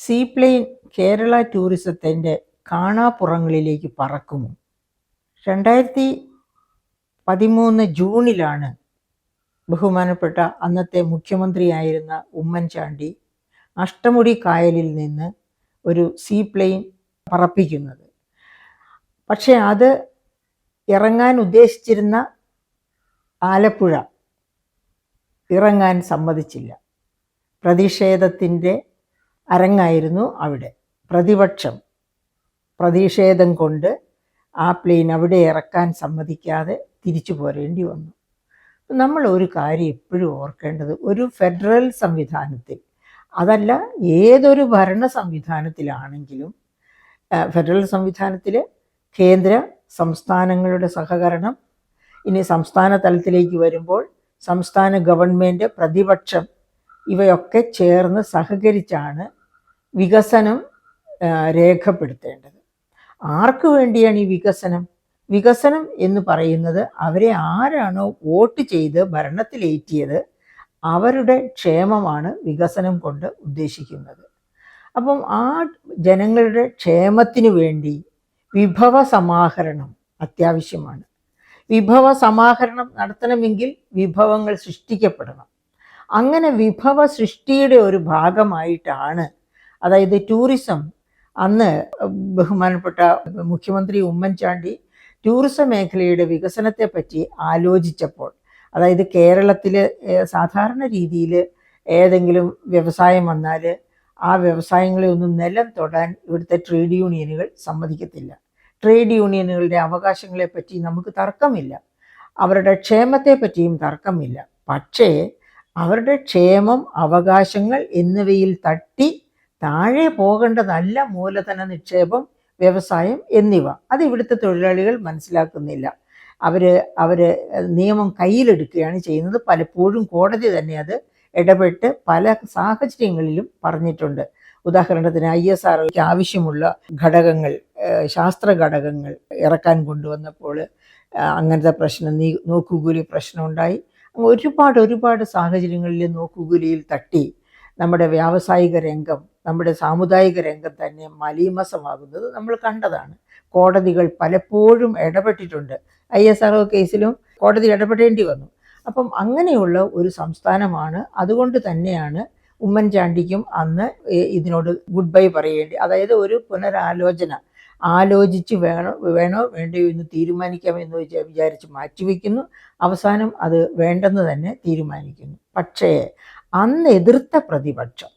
Seaplane Kerala ടൂറിസത്തിൻ്റെ കാണാപ്പുറങ്ങളിലേക്ക് പറക്കുമോ? 2013 ജൂണിലാണ് ബഹുമാനപ്പെട്ട അന്നത്തെ മുഖ്യമന്ത്രിയായിരുന്ന ഉമ്മൻചാണ്ടി അഷ്ടമുടി കായലിൽ നിന്ന് ഒരു സീപ്ലെയിൻ പറപ്പിക്കുന്നത്. പക്ഷേ അത് ഇറങ്ങാൻ ഉദ്ദേശിച്ചിരുന്ന ആലപ്പുഴ ഇറങ്ങാൻ സമ്മതിച്ചില്ല. പ്രതിഷേധത്തിൻ്റെ അരങ്ങായിരുന്നു അവിടെ. പ്രതിഷേധം കൊണ്ട് ആ പ്ലെയിൻ അവിടെ ഇറക്കാൻ സമ്മതിക്കാതെ തിരിച്ചു പോരേണ്ടി വന്നു. നമ്മൾ ഒരു കാര്യം എപ്പോഴും ഓർക്കേണ്ടത്, ഒരു ഫെഡറൽ സംവിധാനത്തിൽ, അതല്ല ഏതൊരു ഭരണ സംവിധാനത്തിലാണെങ്കിലും, ഫെഡറൽ സംവിധാനത്തിൽ കേന്ദ്ര സംസ്ഥാനങ്ങളുടെ സഹകരണം, ഇനി സംസ്ഥാന തലത്തിലേക്ക് വരുമ്പോൾ സംസ്ഥാന ഗവൺമെൻറ്, പ്രതിപക്ഷം, ഇവയൊക്കെ ചേർന്ന് സഹകരിച്ചാണ് വികസനം രേഖപ്പെടുത്തേണ്ടത്. ആർക്ക് വേണ്ടിയാണ് ഈ വികസനം? വികസനം എന്ന് പറയുന്നത് അവരെ ആരാണോ വോട്ട് ചെയ്ത് ഭരണത്തിലേറ്റിയത് അവരുടെ ക്ഷേമമാണ് വികസനം കൊണ്ട് ഉദ്ദേശിക്കുന്നത്. അപ്പം ആ ജനങ്ങളുടെ ക്ഷേമത്തിന് വേണ്ടി വിഭവ സമാഹരണം അത്യാവശ്യമാണ്. വിഭവ സമാഹരണം നടത്തണമെങ്കിൽ വിഭവങ്ങൾ സൃഷ്ടിക്കപ്പെടണം. അങ്ങനെ വിഭവ സൃഷ്ടിയുടെ ഒരു ഭാഗമായിട്ടാണ്, അതായത് ടൂറിസം, അന്ന് ബഹുമാനപ്പെട്ട മുഖ്യമന്ത്രി ഉമ്മൻചാണ്ടി ടൂറിസം മേഖലയുടെ വികസനത്തെപ്പറ്റി ആലോചിച്ചപ്പോൾ, അതായത് കേരളത്തിൽ സാധാരണ രീതിയിൽ ഏതെങ്കിലും വ്യവസായം വന്നാൽ ആ വ്യവസായങ്ങളെ ഒന്നും നിലം തൊടാൻ ഇവിടുത്തെ ട്രേഡ് യൂണിയനുകൾ സമ്മതിക്കത്തില്ല. ട്രേഡ് യൂണിയനുകളുടെ അവകാശങ്ങളെപ്പറ്റി നമുക്ക് തർക്കമില്ല, അവരുടെ ക്ഷേമത്തെപ്പറ്റിയും തർക്കമില്ല. പക്ഷേ അവരുടെ ക്ഷേമം, അവകാശങ്ങൾ എന്നിവയിൽ തട്ടി താഴെ പോകേണ്ടതല്ല മൂലധന നിക്ഷേപം, വ്യവസായം എന്നിവ. അത് ഇവിടുത്തെ തൊഴിലാളികൾ മനസ്സിലാക്കുന്നില്ല. അവർ നിയമം കയ്യിലെടുക്കുകയാണ് ചെയ്യുന്നത്. പലപ്പോഴും കോടതി തന്നെ അത് ഇടപെട്ട് പല സാഹചര്യങ്ങളിലും പറഞ്ഞിട്ടുണ്ട്. ഉദാഹരണത്തിന് ISROയ്ക്ക് ആവശ്യമുള്ള ഘടകങ്ങൾ, ശാസ്ത്ര ഘടകങ്ങൾ ഇറക്കാൻ കൊണ്ടുവന്നപ്പോൾ അങ്ങനത്തെ പ്രശ്നം, നോക്കുകൂലി പ്രശ്നം ഉണ്ടായി. ഒരുപാട് സാഹചര്യങ്ങളിൽ നോക്കുകൂലിയിൽ തട്ടി നമ്മുടെ വ്യാവസായിക രംഗം, നമ്മുടെ സാമുദായിക രംഗം തന്നെ മലീമസമാകുന്നത് നമ്മൾ കണ്ടതാണ്. കോടതികൾ പലപ്പോഴും ഇടപെട്ടിട്ടുണ്ട്. ISRO കേസിലും കോടതി ഇടപെടേണ്ടി വന്നു. അപ്പം അങ്ങനെയുള്ള ഒരു സംസ്ഥാനമാണ്. അതുകൊണ്ട് തന്നെയാണ് ഉമ്മൻചാണ്ടിക്കും അന്ന് ഇതിനോട് ഗുഡ് ബൈ പറയേണ്ടി, അതായത് ഒരു പുനരാലോചന, ആലോചിച്ച് വേണോ വേണ്ടയോ എന്ന് തീരുമാനിക്കാമെന്ന് വിചാരിച്ച് മാറ്റിവെക്കുന്നു. അവസാനം അത് വേണ്ടെന്ന് തന്നെ തീരുമാനിക്കുന്നു. പക്ഷേ അന്ന് എതിർത്ത പ്രതിപക്ഷം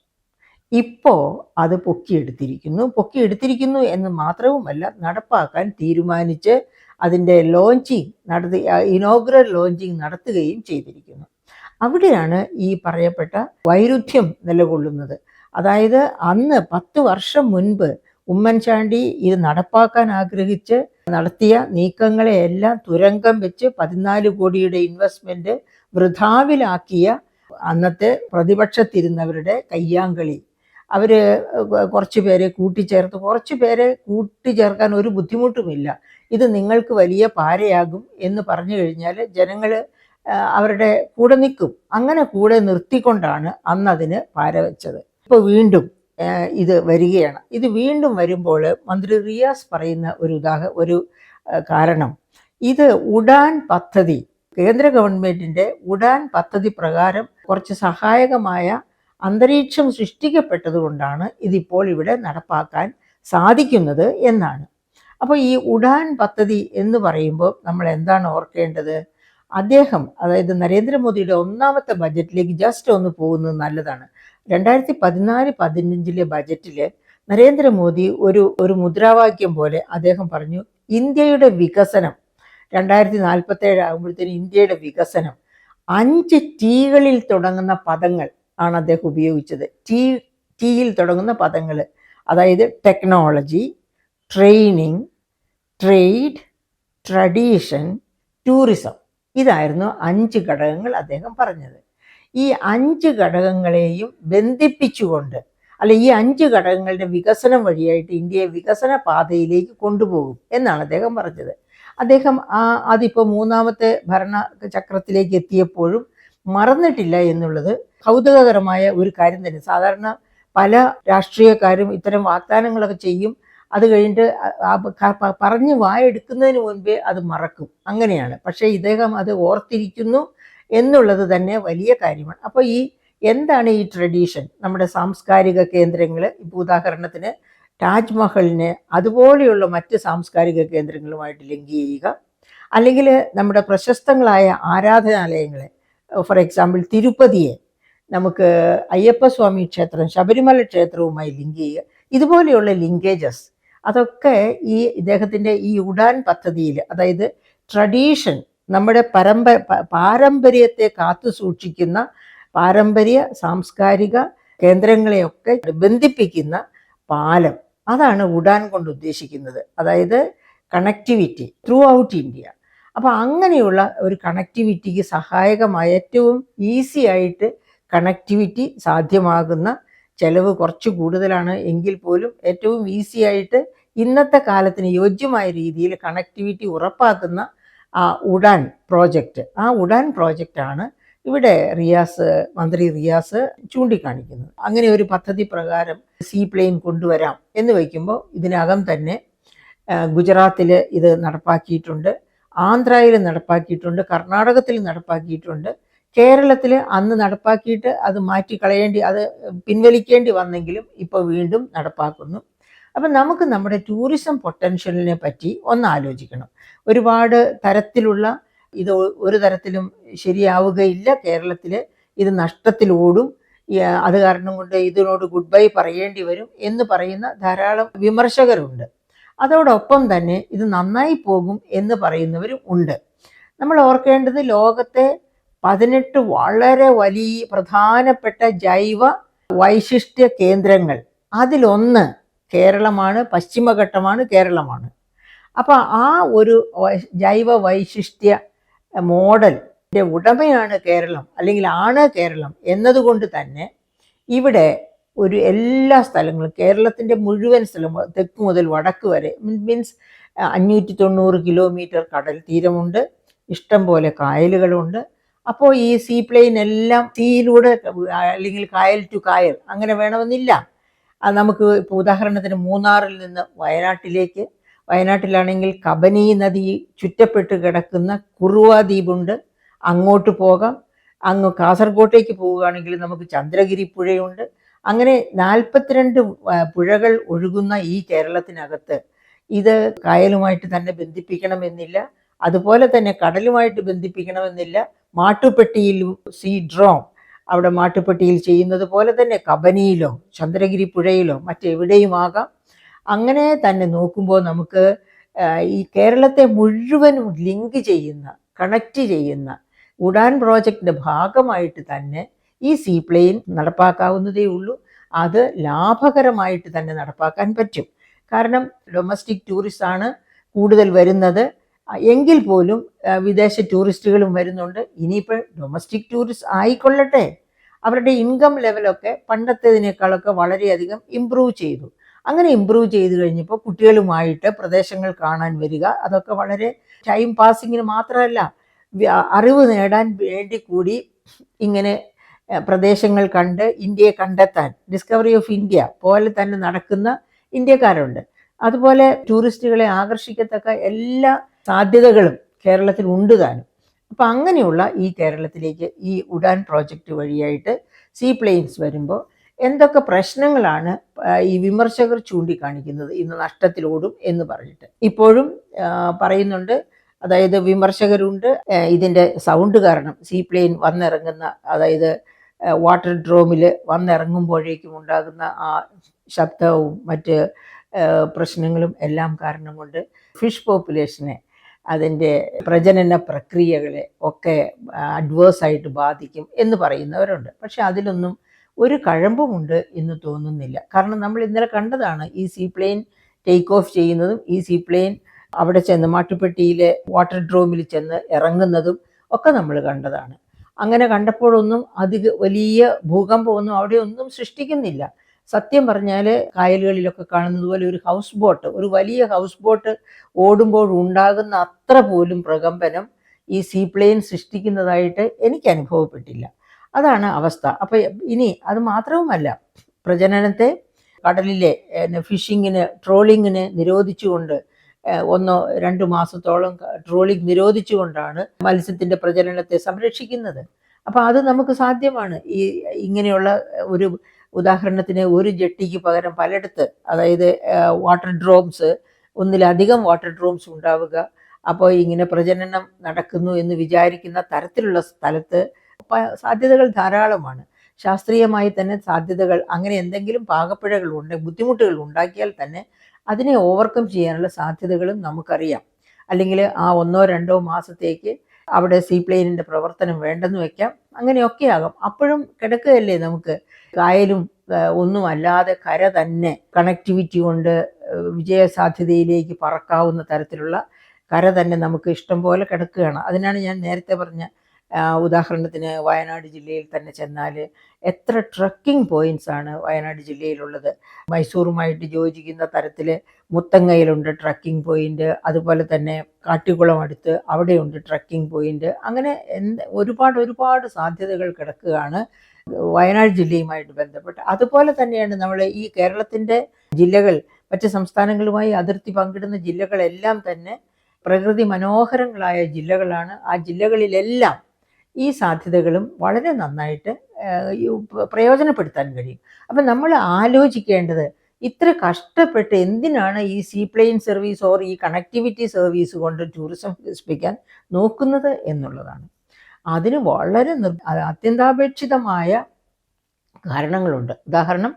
ഇപ്പോൾ അത് പൊക്കിയെടുത്തിരിക്കുന്നു എന്ന് മാത്രവുമല്ല, നടപ്പാക്കാൻ തീരുമാനിച്ച് അതിൻ്റെ ഇനോഗ്രൽ ലോഞ്ചിങ് നടത്തുകയും ചെയ്തിരിക്കുന്നു. അവിടെയാണ് ഈ പറയപ്പെട്ട വൈരുദ്ധ്യം നിലകൊള്ളുന്നത്. അതായത് അന്ന് 10 വർഷം മുൻപ് ഉമ്മൻചാണ്ടി ഇത് നടപ്പാക്കാൻ ആഗ്രഹിച്ച് നടത്തിയ നീക്കങ്ങളെയെല്ലാം തുരങ്കം വെച്ച് 14 കോടിയുടെ ഇൻവെസ്റ്റ്മെൻറ്റ് വൃഥാവിലാക്കിയ അന്നത്തെ പ്രതിപക്ഷത്തിരുന്നവരുടെ കയ്യാങ്കളി, അവർ കുറച്ച് പേരെ കൂട്ടിച്ചേർക്കാൻ ഒരു ബുദ്ധിമുട്ടുമില്ല. ഇത് നിങ്ങൾക്ക് വലിയ പാരയാകും എന്ന് പറഞ്ഞു കഴിഞ്ഞാൽ ജനങ്ങൾ അവരുടെ കൂടെ നിൽക്കും. അങ്ങനെ കൂടെ നിർത്തിക്കൊണ്ടാണ് അന്നതിന് പാര വെച്ചത്. ഇപ്പോൾ വീണ്ടും ഇത് വരികയാണ്. ഇത് വീണ്ടും വരുമ്പോൾ മന്ത്രി റിയാസ് പറയുന്ന ഒരു കാരണം, ഇത് ഉഡാൻ പദ്ധതി, കേന്ദ്ര ഗവൺമെൻറ്റിൻ്റെ ഉഡാൻ പദ്ധതി പ്രകാരം കുറച്ച് സഹായകമായ അന്തരീക്ഷം സൃഷ്ടിക്കപ്പെട്ടതുകൊണ്ടാണ് ഇതിപ്പോൾ ഇവിടെ നടപ്പാക്കാൻ സാധിക്കുന്നത് എന്നാണ്. അപ്പോൾ ഈ ഉഡാൻ പദ്ധതി എന്ന് പറയുമ്പോൾ നമ്മൾ എന്താണ് ഓർക്കേണ്ടത്? അദ്ദേഹം, അതായത് നരേന്ദ്രമോദിയുടെ 1ാമത്തെ ബജറ്റിലേക്ക് ജസ്റ്റ് ഒന്ന് പോകുന്നത് നല്ലതാണ്. 2014-15 ബജറ്റിൽ നരേന്ദ്രമോദി ഒരു മുദ്രാവാക്യം പോലെ അദ്ദേഹം പറഞ്ഞു, ഇന്ത്യയുടെ വികസനം 2047 ആകുമ്പോഴത്തേനും ഇന്ത്യയുടെ വികസനം 5 ടീകളിൽ തുടങ്ങുന്ന പദങ്ങൾ ആണ് അദ്ദേഹം ഉപയോഗിച്ചത്. ടീയിൽ തുടങ്ങുന്ന പദങ്ങൾ, അതായത് technology, training, trade, tradition, tourism. ഇതായിരുന്നു 5 ഘടകങ്ങൾ അദ്ദേഹം പറഞ്ഞത്. ഈ 5 ഘടകങ്ങളെയും ബന്ധിപ്പിച്ചുകൊണ്ട്, ഈ 5 ഘടകങ്ങളുടെ വികസനം വഴിയായിട്ട് ഇന്ത്യയെ വികസന പാതയിലേക്ക് കൊണ്ടുപോകും എന്നാണ് അദ്ദേഹം പറഞ്ഞത്. അദ്ദേഹം അതിപ്പോൾ 3ാമത്തെ ഭരണചക്രത്തിലേക്ക് എത്തിയപ്പോഴും മറന്നിട്ടില്ല എന്നുള്ളത് കൗതുകകരമായ ഒരു കാര്യം തന്നെ. സാധാരണ പല രാഷ്ട്രീയക്കാരും ഇത്തരം വാഗ്ദാനങ്ങളൊക്കെ ചെയ്യും, അത് കഴിഞ്ഞിട്ട് പറഞ്ഞ് വായെടുക്കുന്നതിന് മുൻപേ അത് മറക്കും, അങ്ങനെയാണ്. പക്ഷേ ഇദ്ദേഹം അത് ഓർത്തിരിക്കുന്നു എന്നുള്ളത് തന്നെ വലിയ കാര്യമാണ്. അപ്പോൾ എന്താണ് ഈ ട്രഡീഷൻ? നമ്മുടെ സാംസ്കാരിക കേന്ദ്രങ്ങൾ, ഇപ്പോൾ ഉദാഹരണത്തിന് താജ്മഹലിനെ അതുപോലെയുള്ള മറ്റ് സാംസ്കാരിക കേന്ദ്രങ്ങളുമായിട്ട് ലിങ്ക് ചെയ്യുക, അല്ലെങ്കിൽ നമ്മുടെ പ്രശസ്തങ്ങളായ ആരാധനാലയങ്ങളെ, ഫോർ എക്സാമ്പിൾ തിരുപ്പതിയെ നമുക്ക് അയ്യപ്പസ്വാമി ക്ഷേത്രം, ശബരിമല ക്ഷേത്രവുമായി ലിങ്ക് ചെയ്യുക. ഇതുപോലെയുള്ള ലിങ്കേജസ് അതൊക്കെ ഇദ്ദേഹത്തിൻ്റെ ഈ ഉഡാൻ പദ്ധതിയിൽ, അതായത് ട്രഡീഷൻ, നമ്മുടെ പാരമ്പര്യത്തെ കാത്തു സൂക്ഷിക്കുന്ന പാരമ്പര്യ സാംസ്കാരിക കേന്ദ്രങ്ങളെയൊക്കെ ബന്ധിപ്പിക്കുന്ന പാലം, അതാണ് ഉഡാൻ കൊണ്ട് ഉദ്ദേശിക്കുന്നത്. അതായത് കണക്ടിവിറ്റി ത്രൂ ഔട്ട് ഇന്ത്യ. അപ്പോൾ അങ്ങനെയുള്ള ഒരു കണക്ടിവിറ്റിക്ക് സഹായകമായ, ഏറ്റവും ഈസി ആയിട്ട് കണക്ടിവിറ്റി സാധ്യമാകുന്ന, ചെലവ് കുറച്ച് കൂടുതലാണ് എങ്കിൽ പോലും ഏറ്റവും ഈസി ആയിട്ട് ഇന്നത്തെ കാലത്തിന് യോജ്യമായ രീതിയിൽ കണക്ടിവിറ്റി ഉറപ്പാക്കുന്ന ഉഡാൻ പ്രോജക്റ്റ്, ആ ഉഡാൻ പ്രോജക്റ്റാണ് ഇവിടെ മന്ത്രി റിയാസ് ചൂണ്ടിക്കാണിക്കുന്നത്. അങ്ങനെ ഒരു പദ്ധതി പ്രകാരം സീപ്ലെയിൻ കൊണ്ടുവരാം എന്ന് വയ്ക്കുമ്പോൾ ഇതിനകം തന്നെ ഗുജറാത്തിൽ ഇത് നടപ്പാക്കിയിട്ടുണ്ട്, ആന്ധ്രയിൽ നടപ്പാക്കിയിട്ടുണ്ട്, കർണാടകത്തിൽ നടപ്പാക്കിയിട്ടുണ്ട്, കേരളത്തിൽ അന്ന് നടപ്പാക്കിയിട്ട് അത് അത് പിൻവലിക്കേണ്ടി വന്നെങ്കിലും ഇപ്പോൾ വീണ്ടും നടപ്പാക്കുന്നു. അപ്പം നമുക്ക് നമ്മുടെ ടൂറിസം പൊട്ടൻഷ്യലിനെ പറ്റി ഒന്ന് ആലോചിക്കണം. ഒരുപാട് തരത്തിലുള്ള ഇത് ഒരു തരത്തിലും ശരിയാവുകയില്ല, കേരളത്തിൽ ഇത് നഷ്ടത്തിലോടും, അത് കാരണം കൊണ്ട് ഇതിനോട് ഗുഡ് ബൈ പറയേണ്ടി വരും എന്ന് പറയുന്ന ധാരാളം വിമർശകരുണ്ട്. അതോടൊപ്പം തന്നെ ഇത് നന്നായി പോകും എന്ന് പറയുന്നവരും ഉണ്ട്. നമ്മൾ ഓർക്കേണ്ടത്, ലോകത്തെ 18 വളരെ വലിയ പ്രധാനപ്പെട്ട ജൈവ വൈശിഷ്ട്യ കേന്ദ്രങ്ങൾ, അതിലൊന്ന് കേരളമാണ്, പശ്ചിമഘട്ടമാണ്, കേരളമാണ്. അപ്പോൾ ആ ഒരു ജൈവ വൈശിഷ്ട്യ മോഡലിൻ്റെ ഉടമയാണ് കേരളം, അല്ലെങ്കിൽ ആണ് കേരളം എന്നതുകൊണ്ട് തന്നെ ഇവിടെ എല്ലാ സ്ഥലങ്ങളും, കേരളത്തിൻ്റെ മുഴുവൻ സ്ഥലം, തെക്ക് മുതൽ വടക്ക് വരെ, മീൻസ് 590 കിലോമീറ്റർ കടൽ തീരമുണ്ട്, ഇഷ്ടം പോലെ കായലുകളുണ്ട്. അപ്പോൾ ഈ സീപ്ലെയിൻ എല്ലാം സീയിലൂടെ, അല്ലെങ്കിൽ കായൽ ടു കായൽ അങ്ങനെ വേണമെന്നില്ല. നമുക്ക് ഇപ്പോൾ ഉദാഹരണത്തിന് മൂന്നാറിൽ നിന്ന് വയനാട്ടിലാണെങ്കിൽ കബനി നദി ചുറ്റപ്പെട്ട് കിടക്കുന്ന കുറുവ ദ്വീപുണ്ട്, അങ്ങോട്ട് പോകാം. അങ്ങ് കാസർഗോട്ടേക്ക് പോവുകയാണെങ്കിൽ നമുക്ക് ചന്ദ്രഗിരി പുഴയുണ്ട്. അങ്ങനെ 42 പുഴകൾ ഒഴുകുന്ന ഈ കേരളത്തിനകത്ത് ഇത് കായലുമായിട്ട് തന്നെ ബന്ധിപ്പിക്കണമെന്നില്ല, അതുപോലെ തന്നെ കടലുമായിട്ട് ബന്ധിപ്പിക്കണമെന്നില്ല. മാട്ടുപ്പെട്ടിയിലും ഡ്രോം അവിടെ മാട്ടുപ്പെട്ടിയിൽ ചെയ്യുന്നത് പോലെ തന്നെ കബനിയിലോ ചന്ദ്രഗിരി പുഴയിലോ മറ്റെവിടെയുമാകാം. അങ്ങനെ തന്നെ നോക്കുമ്പോൾ നമുക്ക് ഈ കേരളത്തെ മുഴുവനും ലിങ്ക് ചെയ്യുന്ന, കണക്റ്റ് ചെയ്യുന്ന ഉഡാൻ പ്രോജക്റ്റിൻ്റെ ഭാഗമായിട്ട് തന്നെ ഈ സീപ്ലെയിൻ നടപ്പാക്കാവുന്നതേ ഉള്ളൂ. അത് ലാഭകരമായിട്ട് തന്നെ നടപ്പാക്കാൻ പറ്റും. കാരണം ഡൊമസ്റ്റിക് ടൂറിസ്റ്റാണ് കൂടുതൽ വരുന്നത് എങ്കിൽ പോലും വിദേശ ടൂറിസ്റ്റുകളും വരുന്നുണ്ട്. ഇനിയിപ്പോൾ ഡൊമസ്റ്റിക് ടൂറിസ്റ്റ് ആയിക്കൊള്ളട്ടെ, അവരുടെ ഇൻകം ലെവലൊക്കെ പണ്ടത്തേതിനേക്കാളൊക്കെ വളരെയധികം ഇമ്പ്രൂവ് ചെയ്തു. അങ്ങനെ ഇമ്പ്രൂവ് ചെയ്ത് കഴിഞ്ഞപ്പോൾ കുട്ടികളുമായിട്ട് പ്രദേശങ്ങൾ കാണാൻ വരിക, അതൊക്കെ വളരെ ടൈം പാസിങ്ങിന് മാത്രമല്ല, അറിവ് നേടാൻ വേണ്ടി കൂടി ഇങ്ങനെ പ്രദേശങ്ങൾ കണ്ട് ഇന്ത്യയെ കണ്ടെത്താൻ, ഡിസ്കവറി ഓഫ് ഇന്ത്യ പോലെ തന്നെ നടക്കുന്ന ഇന്ത്യക്കാരുണ്ട്. അതുപോലെ ടൂറിസ്റ്റുകളെ ആകർഷിക്കത്തക്ക എല്ലാ സാധ്യതകളും കേരളത്തിൽ ഉണ്ട് താനും. അപ്പം അങ്ങനെയുള്ള ഈ കേരളത്തിലേക്ക് ഈ ഉഡാൻ പ്രോജക്റ്റ് വഴിയായിട്ട് സീപ്ലെയിൻസ് വരുമ്പോൾ എന്തൊക്കെ പ്രശ്നങ്ങളാണ് ഈ വിമർശകർ ചൂണ്ടിക്കാണിക്കുന്നത്, ഇന്ന് നഷ്ടത്തിലോടും എന്ന് പറഞ്ഞിട്ട് ഇപ്പോഴും പറയുന്നുണ്ട്. അതായത് വിമർശകരുണ്ട്, ഇതിൻ്റെ സൗണ്ട് കാരണം സീപ്ലെയിൻ വന്നിറങ്ങുന്ന, അതായത് വാട്ടർ ഡ്രോമിൽ വന്നിറങ്ങുമ്പോഴേക്കും ഉണ്ടാകുന്ന ആ ശബ്ദവും മറ്റ് പ്രശ്നങ്ങളും എല്ലാം കാരണം കൊണ്ട് ഫിഷ് പോപ്പുലേഷനെ, അതിൻ്റെ പ്രജനന പ്രക്രിയകളെ ഒക്കെ അഡ്വേഴ്സായിട്ട് ബാധിക്കും എന്ന് പറയുന്നവരുണ്ട്. പക്ഷെ അതിലൊന്നും ഒരു കഴമ്പുമുണ്ട് എന്ന് തോന്നുന്നില്ല. കാരണം നമ്മൾ ഇന്നലെ കണ്ടതാണ് ഈ സീപ്ലെയിൻ ടേക്ക് ഓഫ് ചെയ്യുന്നതും ഈ സീപ്ലെയിൻ അവിടെ ചെന്ന് മാട്ടുപ്പെട്ടിയിലെ വാട്ടർ ഡ്രോമിൽ ചെന്ന് ഇറങ്ങുന്നതും ഒക്കെ നമ്മൾ കണ്ടതാണ്. അങ്ങനെ കണ്ടപ്പോഴൊന്നും വലിയ ഭൂകമ്പമൊന്നും അവിടെ ഒന്നും സൃഷ്ടിക്കുന്നില്ല. സത്യം പറഞ്ഞാൽ കായലുകളിലൊക്കെ കാണുന്നത് പോലെ ഒരു വലിയ ഹൗസ് ബോട്ട് ഓടുമ്പോൾ ഉണ്ടാകുന്ന അത്ര പോലും പ്രകമ്പനം ഈ സീപ്ലെയിൻ സൃഷ്ടിക്കുന്നതായിട്ട് എനിക്ക് അനുഭവപ്പെട്ടില്ല. അതാണ് അവസ്ഥ. അപ്പോൾ ഇനി അത് മാത്രവുമല്ല, പ്രജനനത്തെ കടലിലെ ഫിഷിങ്ങിന് ട്രോളിങ്ങിന് നിരോധിച്ചുകൊണ്ട് 1-2 മാസത്തോളം ട്രോളിംഗ് നിരോധിച്ചുകൊണ്ടാണ് മത്സ്യത്തിൻ്റെ പ്രജനനത്തെ സംരക്ഷിക്കുന്നത്. അപ്പോൾ അത് നമുക്ക് സാധ്യമാണ്. ഇങ്ങനെയുള്ള ഒരു ഉദാഹരണത്തിന് ഒരു ജെട്ടിക്ക് പകരം പലയിടത്ത്, അതായത് വാട്ടർ ഡ്രോംസ്, ഒന്നിലധികം വാട്ടർ ഡ്രോംസ് ഉണ്ടാവുക. അപ്പോൾ ഇങ്ങനെ പ്രജനനം നടക്കുന്നു എന്ന് വിചാരിക്കുന്ന തരത്തിലുള്ള സ്ഥലത്ത് സാധ്യതകൾ ധാരാളമാണ്. ശാസ്ത്രീയമായി തന്നെ സാധ്യതകൾ, അങ്ങനെ എന്തെങ്കിലും പാകപ്പിഴകൾ ബുദ്ധിമുട്ടുകൾ ഉണ്ടാക്കിയാൽ തന്നെ അതിനെ ഓവർകം ചെയ്യാനുള്ള സാധ്യതകളും നമുക്കറിയാം. അല്ലെങ്കിൽ ആ 1-2 മാസത്തേക്ക് അവിടെ സീപ്ലെയിനിൻ്റെ പ്രവർത്തനം വേണ്ടെന്ന് വെക്കാം. അങ്ങനെയൊക്കെ ആകും. അപ്പോഴും കിടക്കുകയല്ലേ നമുക്ക്. കായലും ഒന്നും അല്ലാതെ കര തന്നെ കണക്ടിവിറ്റി കൊണ്ട് വിജയസാധ്യതയിലേക്ക് പറക്കാവുന്ന തരത്തിലുള്ള കര തന്നെ നമുക്ക് ഇഷ്ടം പോലെ കിടക്കുകയാണ്. അതിനാണ് ഞാൻ നേരത്തെ പറഞ്ഞ ഉദാഹരണത്തിന് വയനാട് ജില്ലയിൽ തന്നെ ചെന്നാൽ എത്ര ട്രക്കിംഗ് പോയിൻറ്റ്സ് ആണ് വയനാട് ജില്ലയിലുള്ളത്. മൈസൂറുമായിട്ട് യോജിക്കുന്ന തരത്തിൽ മുത്തങ്ങയിലുണ്ട് ട്രക്കിംഗ് പോയിൻ്റ്, അതുപോലെ തന്നെ കാട്ടിക്കുളം അടുത്ത് അവിടെയുണ്ട് ട്രക്കിംഗ് പോയിൻ്റ്. അങ്ങനെ ഒരുപാട് സാധ്യതകൾ കിടക്കുകയാണ് വയനാട് ജില്ലയുമായിട്ട് ബന്ധപ്പെട്ട്. അതുപോലെ തന്നെയാണ് നമ്മൾ ഈ കേരളത്തിൻ്റെ ജില്ലകൾ മറ്റ് സംസ്ഥാനങ്ങളുമായി അതിർത്തി പങ്കിടുന്ന ജില്ലകളെല്ലാം തന്നെ പ്രകൃതി മനോഹരങ്ങളായ ജില്ലകളാണ്. ആ ജില്ലകളിലെല്ലാം ഈ സാധ്യതകളും വളരെ നന്നായിട്ട് പ്രയോജനപ്പെടുത്താൻ കഴിയും. അപ്പം നമ്മൾ ആലോചിക്കേണ്ടത്, ഇത്ര കഷ്ടപ്പെട്ട് എന്തിനാണ് ഈ സീപ്ലെയിൻ സർവീസ് ഓർ ഈ കണക്ടിവിറ്റി സർവീസ് കൊണ്ട് ടൂറിസം വികസിപ്പിക്കാൻ നോക്കുന്നത് എന്നുള്ളതാണ്. അതിന് വളരെ അത്യന്താപേക്ഷിതമായ കാരണങ്ങളുണ്ട്. ഉദാഹരണം,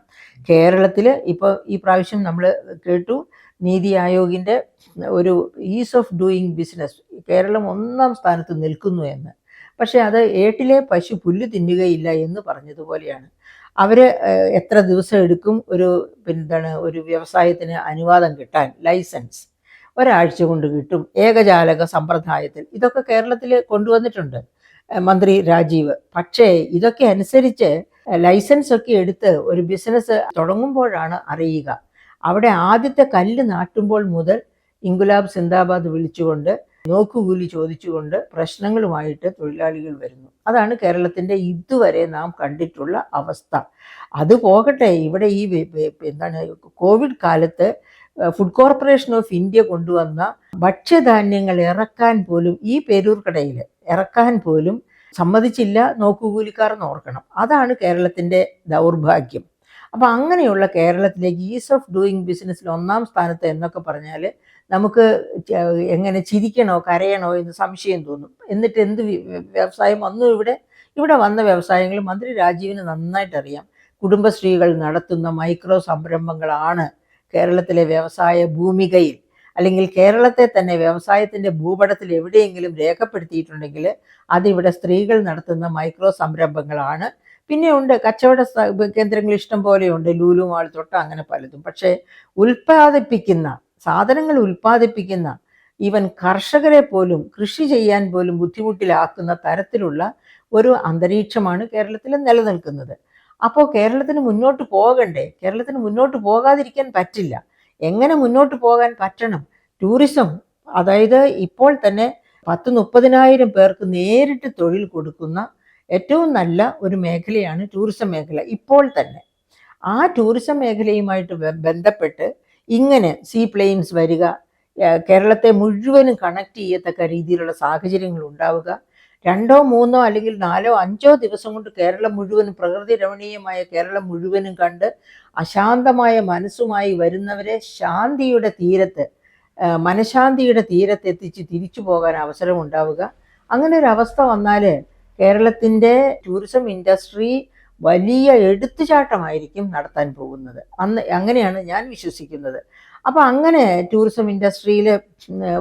കേരളത്തിൽ ഇപ്പോൾ ഈ പ്രാവശ്യം നമ്മൾ കേട്ടു നീതി ആയോഗിൻ്റെ ഒരു ease of doing business, Kerala 1-ാം സ്ഥാനത്ത് നിൽക്കുന്നു എന്ന്. പക്ഷേ അത് ഏട്ടിലെ പശു പുല്ല് തിന്നുകയില്ല എന്ന് പറഞ്ഞതുപോലെയാണ്. അവർ എത്ര ദിവസം എടുക്കും ഒരു വ്യവസായത്തിന് അനുവാദം കിട്ടാൻ, ലൈസൻസ് 1 ആഴ്ച കൊണ്ട് കിട്ടും, ഏകജാലക സമ്പ്രദായത്തിൽ. ഇതൊക്കെ കേരളത്തിൽ കൊണ്ടുവന്നിട്ടുണ്ട് മന്ത്രി രാജീവ്. പക്ഷേ ഇതൊക്കെ അനുസരിച്ച് ലൈസൻസ് ഒക്കെ എടുത്ത് ഒരു ബിസിനസ് തുടങ്ങുമ്പോഴാണ് അറിയുക. അവിടെ ആദ്യത്തെ കല്ല് നാട്ടുമ്പോൾ മുതൽ ഇൻകുലാബ് സിന്ദാബാദ് വിളിച്ചുകൊണ്ട് നോക്കുകൂലി ചോദിച്ചുകൊണ്ട് പ്രശ്നങ്ങളുമായിട്ട് തൊഴിലാളികൾ വരുന്നു. അതാണ് കേരളത്തിൻ്റെ ഇതുവരെ നാം കണ്ടിട്ടുള്ള അവസ്ഥ. അത് പോകട്ടെ, ഇവിടെ ഈ കോവിഡ് കാലത്ത് ഫുഡ് കോർപ്പറേഷൻ ഓഫ് ഇന്ത്യ കൊണ്ടുവന്ന ഭക്ഷ്യധാന്യങ്ങൾ ഇറക്കാൻ പോലും, ഈ പേരൂർക്കടയിൽ ഇറക്കാൻ പോലും സമ്മതിച്ചില്ല നോക്കുകൂലിക്കാരെന്ന് ഓർക്കണം. അതാണ് കേരളത്തിൻ്റെ ദൗർഭാഗ്യം. അപ്പോൾ അങ്ങനെയുള്ള കേരളത്തിലേക്ക് ഈസ് ഓഫ് ഡൂയിങ് ബിസിനസ്സിൽ 1-ാം സ്ഥാനത്ത് എന്നൊക്കെ പറഞ്ഞാൽ നമുക്ക് എങ്ങനെ ചിരിക്കണോ കരയണോ എന്ന് സംശയം തോന്നും. എന്നിട്ട് എന്ത് വ്യവസായം വന്നു ഇവിടെ വന്ന വ്യവസായങ്ങൾ മന്ത്രി രാജീവിന് നന്നായിട്ടറിയാം. കുടുംബശ്രീകൾ നടത്തുന്ന മൈക്രോ സംരംഭങ്ങളാണ് കേരളത്തിലെ വ്യവസായ ഭൂമികയിൽ, അല്ലെങ്കിൽ കേരളത്തെ തന്നെ വ്യവസായത്തിൻ്റെ ഭൂപടത്തിൽ എവിടെയെങ്കിലും രേഖപ്പെടുത്തിയിട്ടുണ്ടെങ്കിൽ അതിവിടെ സ്ത്രീകൾ നടത്തുന്ന മൈക്രോ സംരംഭങ്ങളാണ്. പിന്നെ ഉണ്ട് കച്ചവട കേന്ദ്രങ്ങൾ ഇഷ്ടം പോലെയുണ്ട്, ലൂലു മാൾ തൊട്ട് അങ്ങനെ പലതും. പക്ഷേ സാധനങ്ങൾ ഉൽപ്പാദിപ്പിക്കുന്ന ഈവൻ കർഷകരെ പോലും കൃഷി ചെയ്യാൻ പോലും ബുദ്ധിമുട്ടിലാക്കുന്ന തരത്തിലുള്ള ഒരു അന്തരീക്ഷമാണ് കേരളത്തിൽ നിലനിൽക്കുന്നത്. അപ്പോൾ കേരളത്തിന് മുന്നോട്ട് പോകണ്ടേ? കേരളത്തിന് മുന്നോട്ട് പോകാതിരിക്കാൻ പറ്റില്ല. എങ്ങനെ മുന്നോട്ട് പോകാൻ പറ്റണം? ടൂറിസം, അതായത് ഇപ്പോൾ തന്നെ 10-30,000 പേർക്ക് നേരിട്ട് തൊഴിൽ കൊടുക്കുന്ന ഏറ്റവും നല്ല ഒരു മേഖലയാണ് ടൂറിസം മേഖല ഇപ്പോൾ തന്നെ. ആ ടൂറിസം മേഖലയുമായിട്ട് ബന്ധപ്പെട്ട് ഇങ്ങനെ സീപ്ലെയിൻസ് വരിക, കേരളത്തെ മുഴുവനും കണക്ട് ചെയ്യത്തക്ക രീതിയിലുള്ള സാഹചര്യങ്ങൾ ഉണ്ടാവുക, 2-3 അല്ലെങ്കിൽ 4-5 ദിവസം കൊണ്ട് കേരളം മുഴുവനും, പ്രകൃതി രമണീയമായ കേരളം മുഴുവനും കണ്ട് അശാന്തമായ മനസ്സുമായി വരുന്നവരെ ശാന്തിയുടെ തീരത്ത്, മനഃശാന്തിയുടെ തീരത്തെത്തിച്ച് തിരിച്ചു പോകാൻ അവസരം ഉണ്ടാവുക. അങ്ങനെ ഒരു അവസ്ഥ വന്നാൽ കേരളത്തിൻ്റെ ടൂറിസം ഇൻഡസ്ട്രി വലിയ എടുത്തുചാട്ടമായിരിക്കും നടത്താൻ പോകുന്നത്. അങ്ങനെയാണ് ഞാൻ വിശ്വസിക്കുന്നത്. അപ്പോൾ അങ്ങനെ ടൂറിസം ഇൻഡസ്ട്രിയിലെ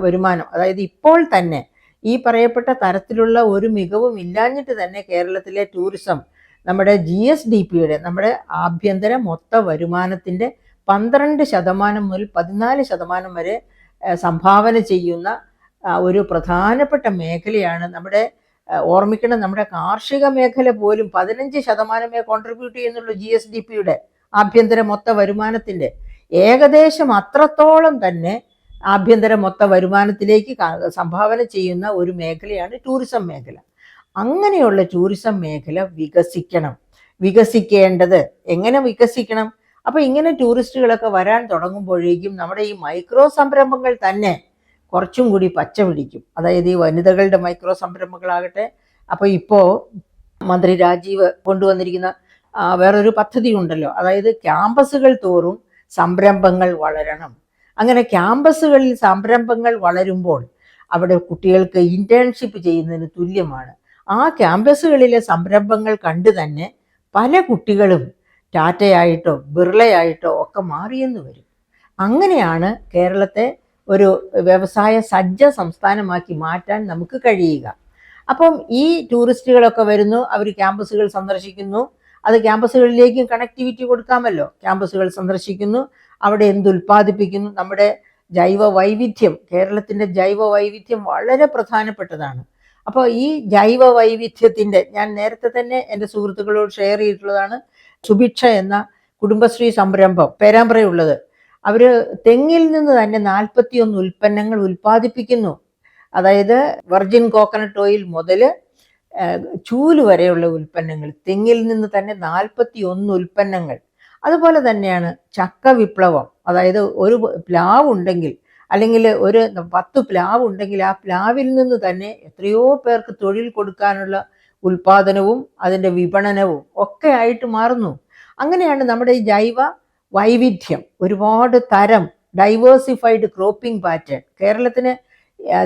വരുമാനം, അതായത് ഇപ്പോൾ തന്നെ ഈ പറയപ്പെട്ട തരത്തിലുള്ള ഒരു മികവും ഇല്ലാഞ്ഞിട്ട് തന്നെ കേരളത്തിലെ ടൂറിസം നമ്മുടെ GSDPയുടെ, നമ്മുടെ ആഭ്യന്തര മൊത്ത വരുമാനത്തിൻ്റെ 12% മുതൽ 14% വരെ സംഭാവന ചെയ്യുന്ന ഒരു പ്രധാനപ്പെട്ട മേഖലയാണ്. ഓർമ്മിക്കണം, നമ്മുടെ കാർഷിക മേഖല പോലും 15% കോൺട്രിബ്യൂട്ട് ചെയ്യുന്നുള്ളൂ GSDPയുടെ ആഭ്യന്തര മൊത്ത വരുമാനത്തിൻ്റെ. ഏകദേശം അത്രത്തോളം തന്നെ ആഭ്യന്തര മൊത്ത വരുമാനത്തിലേക്ക് സംഭാവന ചെയ്യുന്ന ഒരു മേഖലയാണ് ടൂറിസം മേഖല. അങ്ങനെയുള്ള ടൂറിസം മേഖല വികസിക്കണം. വികസിക്കേണ്ടത്. എങ്ങനെ വികസിക്കണം? അപ്പോൾ ഇങ്ങനെ ടൂറിസ്റ്റുകളൊക്കെ വരാൻ തുടങ്ങുമ്പോഴേക്കും നമ്മുടെ ഈ മൈക്രോ സംരംഭങ്ങൾ തന്നെ കുറച്ചും കൂടി പച്ച പിടിക്കും. അതായത് ഈ വനിതകളുടെ മൈക്രോ സംരംഭങ്ങളാകട്ടെ. അപ്പോൾ ഇപ്പോൾ മന്ത്രി രാജീവ് കൊണ്ടുവന്നിരിക്കുന്ന വേറൊരു പദ്ധതി ഉണ്ടല്ലോ, അതായത് ക്യാമ്പസുകൾ തോറും സംരംഭങ്ങൾ വളരണം. അങ്ങനെ ക്യാമ്പസുകളിൽ സംരംഭങ്ങൾ വളരുമ്പോൾ അവിടെ കുട്ടികൾക്ക് ഇന്റേൺഷിപ്പ് ചെയ്യുന്നതിന് തുല്യമാണ്. ആ ക്യാമ്പസുകളിലെ സംരംഭങ്ങൾ കണ്ടു തന്നെ പല കുട്ടികളും ടാറ്റയായിട്ടോ ബിർളയായിട്ടോ ഒക്കെ മാറിയെന്ന് വരും. അങ്ങനെയാണ് കേരളത്തെ ഒരു വ്യവസായ സജ്ജ സംസ്ഥാനമാക്കി മാറ്റാൻ നമുക്ക് കഴിയുക. അപ്പം ഈ ടൂറിസ്റ്റുകളൊക്കെ വരുന്നു, അവർ ക്യാമ്പസുകൾ സന്ദർശിക്കുന്നു. അത് ക്യാമ്പസുകളിലേക്കും കണക്ടിവിറ്റി കൊടുക്കാമല്ലോ. ക്യാമ്പസുകൾ സന്ദർശിക്കുന്നു, അവിടെ എന്തുൽപ്പാദിപ്പിക്കുന്നു. നമ്മുടെ ജൈവ വൈവിധ്യം, കേരളത്തിൻ്റെ ജൈവ വൈവിധ്യം വളരെ പ്രധാനപ്പെട്ടതാണ്. അപ്പോൾ ഈ ജൈവ വൈവിധ്യത്തിൻ്റെ, ഞാൻ നേരത്തെ തന്നെ എൻ്റെ സുഹൃത്തുക്കളോട് ഷെയർ ചെയ്തിട്ടുള്ളതാണ്, സുഭിക്ഷ എന്ന കുടുംബശ്രീ സംരംഭം പേരാമ്പ്രയുള്ളത്. അവർ തെങ്ങിൽ നിന്ന് തന്നെ 41 ഉൽപ്പന്നങ്ങൾ ഉൽപ്പാദിപ്പിക്കുന്നു. അതായത് വെർജിൻ കോക്കനട്ട് ഓയിൽ മുതൽ ചൂല് വരെയുള്ള ഉൽപ്പന്നങ്ങൾ, തെങ്ങിൽ നിന്ന് തന്നെ 41 ഉൽപ്പന്നങ്ങൾ. അതുപോലെ തന്നെയാണ് ചക്ക വിപ്ലവം. അതായത് ഒരു പ്ലാവ് ഉണ്ടെങ്കിൽ, അല്ലെങ്കിൽ ഒരു 10 പ്ലാവ് ഉണ്ടെങ്കിൽ ആ പ്ലാവിൽ നിന്ന് തന്നെ എത്രയോ പേർക്ക് തൊഴിൽ കൊടുക്കാനുള്ള ഉൽപാദനവും അതിൻ്റെ വിപണനവും ഒക്കെ ആയിട്ട് മാറുന്നു. അങ്ങനെയാണ് നമ്മുടെ ഈ ജൈവ വൈവിധ്യം, ഒരുപാട് തരം ഡൈവേഴ്സിഫൈഡ് ക്രോപ്പിംഗ് പാറ്റേൺ. കേരളത്തിന്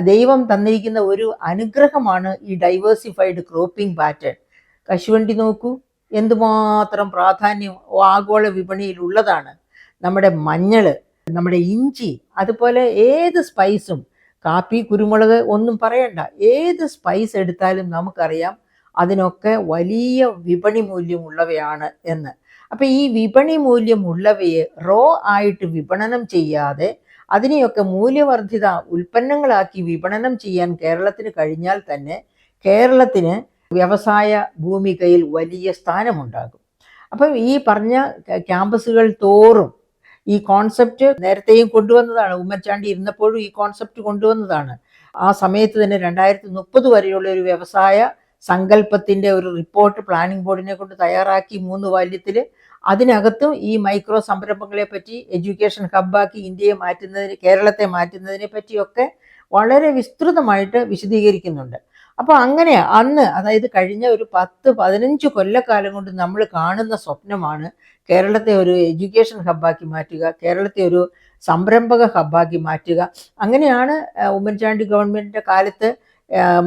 ദൈവം തന്നിരിക്കുന്ന ഒരു അനുഗ്രഹമാണ് ഈ ഡൈവേഴ്സിഫൈഡ് ക്രോപ്പിംഗ് പാറ്റേൺ. കശുവണ്ടി നോക്കൂ, എന്തുമാത്രം പ്രാധാന്യം ആഗോള വിപണിയിലുള്ളതാണ്. നമ്മുടെ മഞ്ഞൾ, നമ്മുടെ ഇഞ്ചി, അതുപോലെ ഏത് സ്പൈസും, കാപ്പി, കുരുമുളക് ഒന്നും പറയണ്ട, ഏത് സ്പൈസ് എടുത്താലും നമുക്കറിയാം അതിനൊക്കെ വലിയ വിപണി മൂല്യമുള്ളവയാണ് എന്ന്. അപ്പം ഈ വിപണി മൂല്യമുള്ളവയെ റോ ആയിട്ട് വിപണനം ചെയ്യാതെ അതിനെയൊക്കെ മൂല്യവർദ്ധിത ഉൽപ്പന്നങ്ങളാക്കി വിപണനം ചെയ്യാൻ കേരളത്തിന് കഴിഞ്ഞാൽ തന്നെ കേരളത്തിന് വ്യവസായ ഭൂമികയിൽ വലിയ സ്ഥാനമുണ്ടാകും. അപ്പം ഈ പറഞ്ഞ ക്യാമ്പസുകൾ തോറും ഈ കോൺസെപ്റ്റ് നേരത്തെയും കൊണ്ടുവന്നതാണ്. ഉമ്മൻചാണ്ടി ഇരുന്നപ്പോഴും ഈ കോൺസെപ്റ്റ് കൊണ്ടുവന്നതാണ്. ആ സമയത്ത് തന്നെ 2030 വരെയുള്ള ഒരു വ്യവസായ സങ്കല്പത്തിൻ്റെ ഒരു റിപ്പോർട്ട് പ്ലാനിംഗ് ബോർഡിനെ കൊണ്ട് തയ്യാറാക്കി 3 വാല്യത്തിൽ. അതിനകത്തും ഈ മൈക്രോ സംരംഭങ്ങളെ പറ്റി, എഡ്യൂക്കേഷൻ ഹബ്ബാക്കി ഇന്ത്യയെ മാറ്റുന്നതിന്, കേരളത്തെ മാറ്റുന്നതിനെ പറ്റിയൊക്കെ വളരെ വിസ്തൃതമായിട്ട് വിശദീകരിക്കുന്നുണ്ട്. അപ്പോൾ അങ്ങനെ അന്ന്, അതായത് കഴിഞ്ഞ ഒരു 10-15 കൊല്ലക്കാലം കൊണ്ട് നമ്മൾ കാണുന്ന സ്വപ്നമാണ് കേരളത്തെ ഒരു എഡ്യൂക്കേഷൻ ഹബ്ബാക്കി മാറ്റുക, കേരളത്തെ ഒരു സംരംഭക ഹബ്ബാക്കി മാറ്റുക. അങ്ങനെയാണ് ഉമ്മൻചാണ്ടി ഗവൺമെൻറ്റിൻ്റെ കാലത്ത്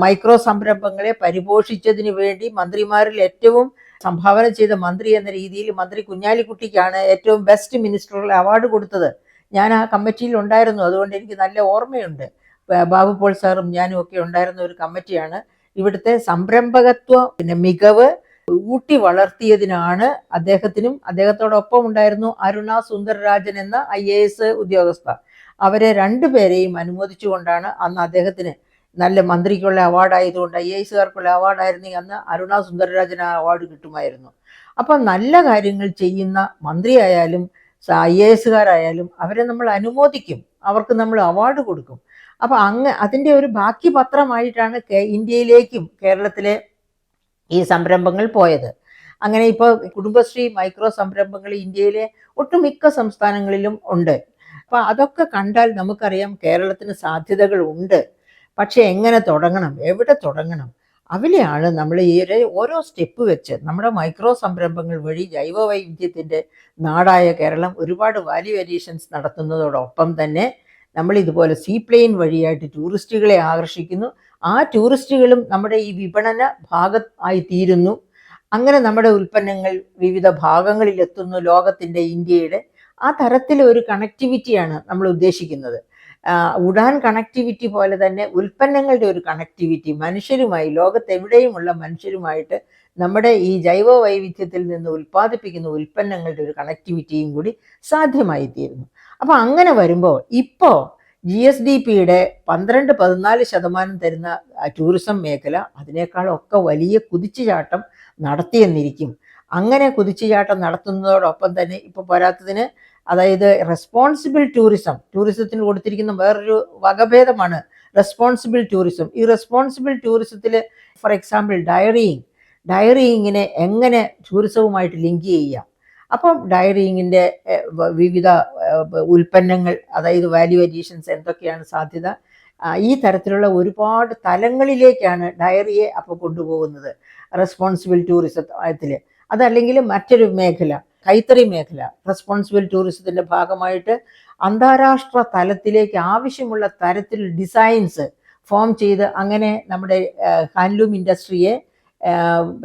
മൈക്രോ സംരംഭങ്ങളെ പരിപോഷിച്ചതിന് വേണ്ടി മന്ത്രിമാരിൽ ഏറ്റവും സംഭാവന ചെയ്ത മന്ത്രി എന്ന രീതിയിൽ മന്ത്രി കുഞ്ഞാലിക്കുട്ടിക്കാണ് ഏറ്റവും ബെസ്റ്റ് മിനിസ്റ്ററുടെ അവാർഡ് കൊടുത്തത്. ഞാൻ ആ കമ്മിറ്റിയിൽ ഉണ്ടായിരുന്നു, അതുകൊണ്ട് എനിക്ക് നല്ല ഓർമ്മയുണ്ട്. ബാബു പോൾ സാറും ഞാനും ഒക്കെ ഉണ്ടായിരുന്ന ഒരു കമ്മിറ്റിയാണ്. ഇവിടുത്തെ സംരംഭകത്വ മികവ് ഊട്ടി വളർത്തിയതിനാണ് അദ്ദേഹത്തിനും, അദ്ദേഹത്തോടൊപ്പം ഉണ്ടായിരുന്നു അരുണ സുന്ദരരാജൻ എന്ന IAS ഉദ്യോഗസ്ഥ. അവരെ 2 പേരെയും അനുമോദിച്ചുകൊണ്ടാണ് അന്ന് അദ്ദേഹത്തിന് നല്ല മന്ത്രിക്കുള്ള അവാർഡായതുകൊണ്ട്, IASകാർക്കുള്ള അവാർഡായിരുന്നെങ്കിൽ അന്ന് അരുണ സുന്ദരരാജന് ആ അവാർഡ് കിട്ടുമായിരുന്നു. അപ്പം നല്ല കാര്യങ്ങൾ ചെയ്യുന്ന മന്ത്രിയായാലും IASകാരായാലും അവരെ നമ്മൾ അനുമോദിക്കും, അവർക്ക് നമ്മൾ അവാർഡ് കൊടുക്കും. അപ്പം അതിൻ്റെ ഒരു ബാക്കി പത്രമായിട്ടാണ് ഇന്ത്യയിലേക്കും കേരളത്തിലെ ഈ സംരംഭങ്ങൾ പോയത്. അങ്ങനെ ഇപ്പോൾ കുടുംബശ്രീ മൈക്രോ സംരംഭങ്ങൾ ഇന്ത്യയിലെ ഒട്ടുമിക്ക സംസ്ഥാനങ്ങളിലും ഉണ്ട്. അപ്പം അതൊക്കെ കണ്ടാൽ നമുക്കറിയാം കേരളത്തിന് സാധ്യതകൾ ഉണ്ട്. പക്ഷെ എങ്ങനെ തുടങ്ങണം, എവിടെ തുടങ്ങണം? അവിടെയാണ് നമ്മൾ ഈ ഓരോ സ്റ്റെപ്പ് വെച്ച് നമ്മുടെ മൈക്രോ സംരംഭങ്ങൾ വഴി ജൈവ വൈവിധ്യത്തിൻ്റെ നാടായ കേരളം ഒരുപാട് വാല്യൂ അഡീഷൻസ് നടത്തുന്നതോടൊപ്പം തന്നെ നമ്മൾ ഇതുപോലെ സീപ്ലെയിൻ വഴിയായിട്ട് ടൂറിസ്റ്റുകളെ ആകർഷിക്കുന്നു. ആ ടൂറിസ്റ്റുകളും നമ്മുടെ ഈ വിപണന ഭാഗമായി തീരുന്നു. അങ്ങനെ നമ്മുടെ ഉൽപ്പന്നങ്ങൾ വിവിധ ഭാഗങ്ങളിലെത്തുന്നു, ലോകത്തിൻ്റെ, ഇന്ത്യയുടെ. ആ തരത്തിലൊരു കണക്ടിവിറ്റിയാണ് നമ്മൾ ഉദ്ദേശിക്കുന്നത്. ഉഡാൻ കണക്ടിവിറ്റി പോലെ തന്നെ ഉൽപ്പന്നങ്ങളുടെ ഒരു കണക്ടിവിറ്റി മനുഷ്യരുമായി, ലോകത്തെവിടെയുമുള്ള മനുഷ്യരുമായിട്ട് നമ്മുടെ ഈ ജൈവ വൈവിധ്യത്തിൽ നിന്ന് ഉൽപ്പാദിപ്പിക്കുന്ന ഉൽപ്പന്നങ്ങളുടെ ഒരു കണക്ടിവിറ്റിയും കൂടി സാധ്യമായി തീരുന്നു. അപ്പോൾ അങ്ങനെ വരുമ്പോൾ ഇപ്പോൾ GSDPയുടെ 12-14% തരുന്ന ടൂറിസം മേഖല അതിനേക്കാളൊക്കെ വലിയ കുതിച്ചുചാട്ടം നടത്തിയെന്നിരിക്കും. അങ്ങനെ കുതിച്ചുചാട്ടം നടത്തുന്നതോടൊപ്പം തന്നെ ഇപ്പോൾ പോരാത്തതിന്, അതായത് റെസ്പോൺസിബിൾ ടൂറിസം, ടൂറിസത്തിന് കൊടുത്തിരിക്കുന്ന വേറൊരു വകഭേദമാണ് റെസ്പോൺസിബിൾ ടൂറിസം. ഈ റെസ്പോൺസിബിൾ ടൂറിസത്തിൽ ഫോർ എക്സാമ്പിൾ ഡയറിയിങ്, ഡയറിയിങ്ങിനെ എങ്ങനെ ടൂറിസവുമായിട്ട് ലിങ്ക് ചെയ്യാം. അപ്പം ഡയറിയിങ്ങിൻ്റെ വിവിധ ഉൽപ്പന്നങ്ങൾ, അതായത് വാല്യൂ അഡീഷൻസ് എന്തൊക്കെയാണ് സാധ്യത, ഈ തരത്തിലുള്ള ഒരുപാട് തലങ്ങളിലേക്കാണ് ഡയറിയെ അപ്പോൾ കൊണ്ടുപോകുന്നത് റെസ്പോൺസിബിൾ ടൂറിസത്തിൽ. അതല്ലെങ്കിൽ മറ്റൊരു മേഖല, കൈത്തറി മേഖല, റെസ്പോൺസിബിൾ ടൂറിസത്തിൻ്റെ ഭാഗമായിട്ട് അന്താരാഷ്ട്ര തലത്തിലേക്ക് ആവശ്യമുള്ള തരത്തിൽ ഡിസൈൻസ് ഫോം ചെയ്ത് അങ്ങനെ നമ്മുടെ ഹാൻഡ്ലൂം ഇൻഡസ്ട്രിയെ